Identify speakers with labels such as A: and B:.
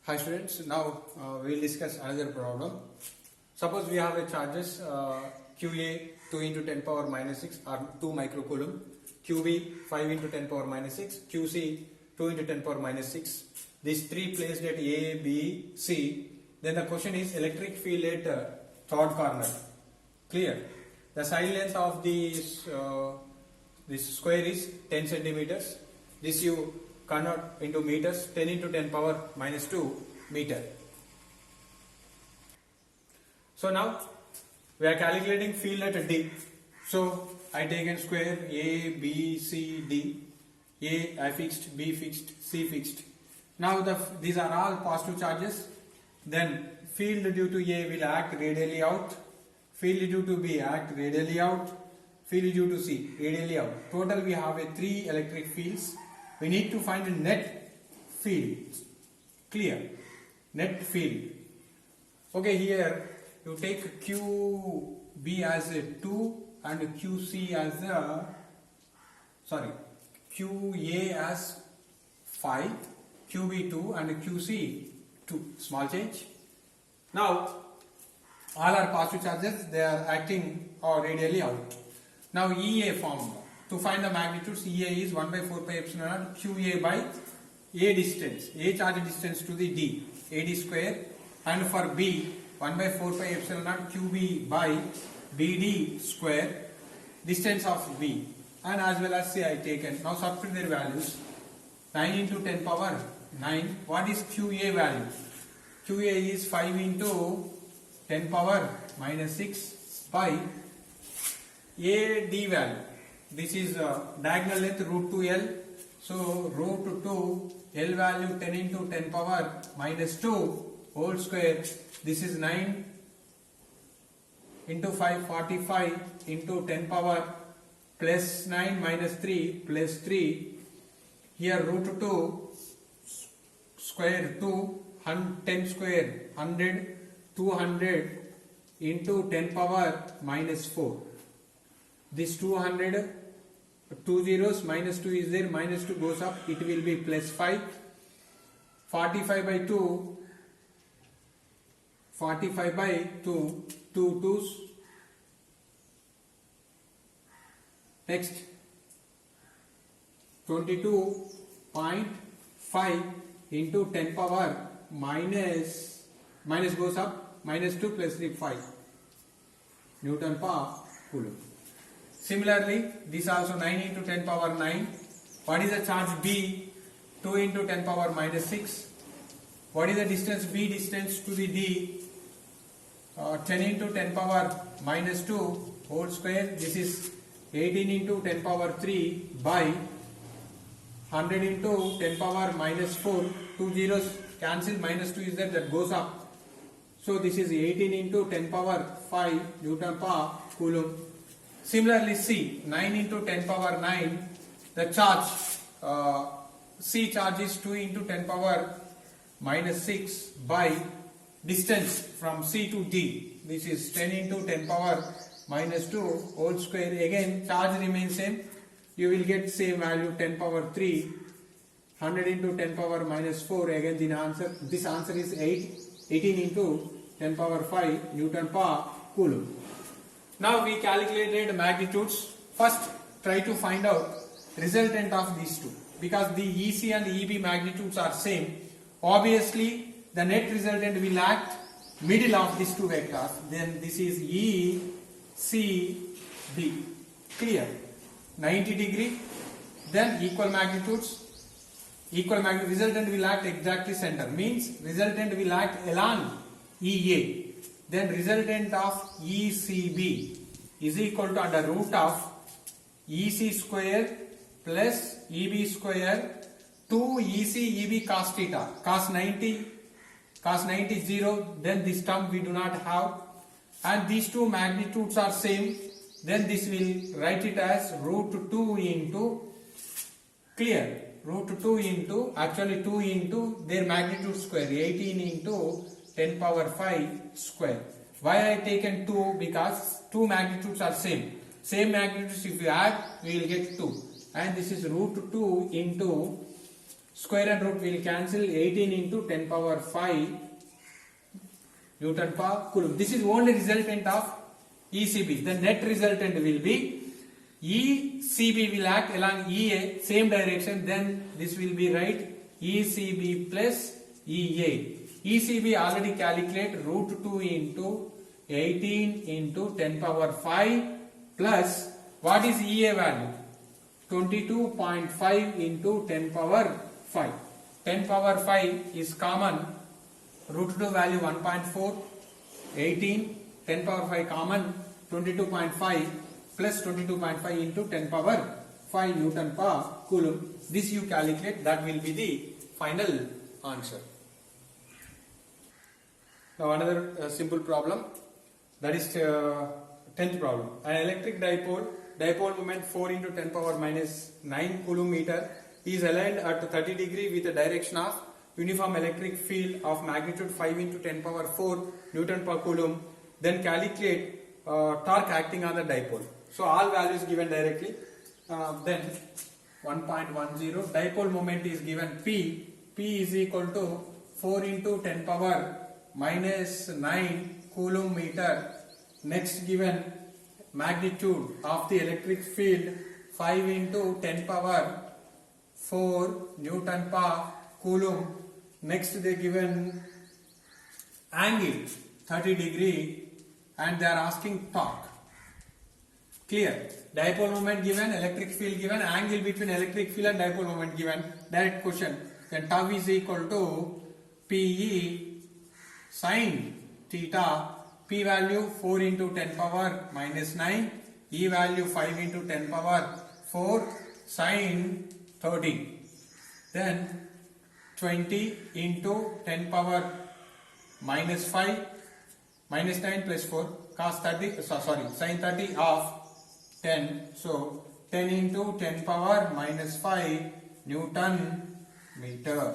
A: Hi students, now we will discuss another problem. Suppose we have a charges QA 2 into 10 power minus 6 or 2 microcoulomb, QB 5 into 10 power minus 6, QC 2 into 10 power minus 6. These three placed at A, B, C. Then the question is electric field at third corner. Clear? The side length of this square is 10 centimeters. This you convert into meters, 10 into 10 power minus 2 meter. So now we are calculating field at D. So I taken square A, B, C, D. A I fixed, B fixed, C fixed. Now these are all positive charges. Then field due to A will act radially out. Field due to B act radially out. Field due to C radially out. Total we have a 3 electric fields. We need to find a net field. Clear? Net field. Okay, here you take QB as a 2 and QC as a QA as 5, QB 2 and QC 2. Small change. Now all are positive charges, they are acting radially out. Now EA form. To find the magnitudes, EA is 1 by 4 pi epsilon naught QA by A distance, A charge distance to the D, AD square, and for B 1 by 4 pi epsilon naught QB by BD square, distance of B, and as well as C I taken. Now substitute their values. 9 into 10 power 9. What is QA value? QA is 5 into 10 power minus 6 by AD value. This is diagonal length root 2L. So root 2 L value 10 into 10 power minus 2 whole square. This is 9 into 5 45 into 10 power plus 9 minus 3 plus 3. Here root 2 square 2 10 square 100 200 into 10 power minus 4. This 200 2 zeros minus 2 is there, minus 2 goes up, it will be plus 5. 45 by 2 45 by 2 2 twos. Next 22.5 into 10 power minus goes up, minus 2 plus 3 5 Newton per coulomb. Similarly, this also 9 into 10 power 9. What is the charge B? 2 into 10 power minus 6. What is the distance B distance to the D? 10 into 10 power minus 2 whole square. This is 18 into 10 power 3 by 100 into 10 power minus 4. 2 zeros cancel, minus 2 is there, that goes up. So this is 18 into 10 power 5 Newton per coulomb. Similarly, C 9 into 10 power 9, the charge C charge is 2 into 10 power minus 6 by distance from C to D. This is 10 into 10 power minus 2 whole square. Again charge remains same. You will get same value 10 power 3, 100 into 10 power minus 4. Again this answer is 18 into 10 power 5 Newton per coulomb. Now we calculated magnitudes. First try to find out resultant of these two. Because the EC and EB magnitudes are same, obviously the net resultant will act middle of these two vectors. Then this is ECB. Clear? 90 degree. Then equal magnitudes. Resultant will act exactly center. Means resultant will act along EA. Then resultant of ECB is equal to under root of EC square plus EB square 2 EC EB cos theta. Cos 90 is 0. Then this term we do not have. And these two magnitudes are same. Then this will write it as root 2 into, clear, root 2 into, actually 2 into their magnitude square, 18 into 10 power 5 square. Why I taken 2? Because two magnitudes are same. Same magnitudes if you add, we will get 2. And this is root 2 into Square and root will cancel. 18 into 10 power 5 Newton per Coulomb. This is only resultant of ECB. The net resultant will be ECB will act along EA, same direction. Then this will be right ECB plus EA. ECB already calculate root 2 into 18 into 10 power 5 plus what is EA value? 22.5 into 10 power 5. 10 power 5 is common. Root 2 value 1.4. 18. 10 power 5 common. 22.5 plus 22.5 into 10 power 5 Newton per Coulomb. This you calculate. That will be the final answer. Now another simple problem. That is 10th problem. An electric dipole moment 4 into 10 power minus 9 Coulomb meter is aligned at 30 degree with a direction of uniform electric field of magnitude 5 into 10 power 4 Newton per Coulomb. Then calculate torque acting on the dipole. So all values given directly. Then 1.10 dipole moment is given P. P is equal to 4 into 10 power minus 9 Coulomb meter. Next given magnitude of the electric field 5 into 10 power 4 Newton per Coulomb. Next they given angle 30 degree and they are asking torque. Clear? Dipole moment given, electric field given, angle between electric field and dipole moment given. Direct question. Then tau is equal to PE sin theta. P value 4 into 10 power minus 9. E value 5 into 10 power 4 sin 30. Then 20 into 10 power minus 5 minus 9 plus 4 cos 30 sin 30 of 10. So 10 into 10 power minus 5 Newton meter.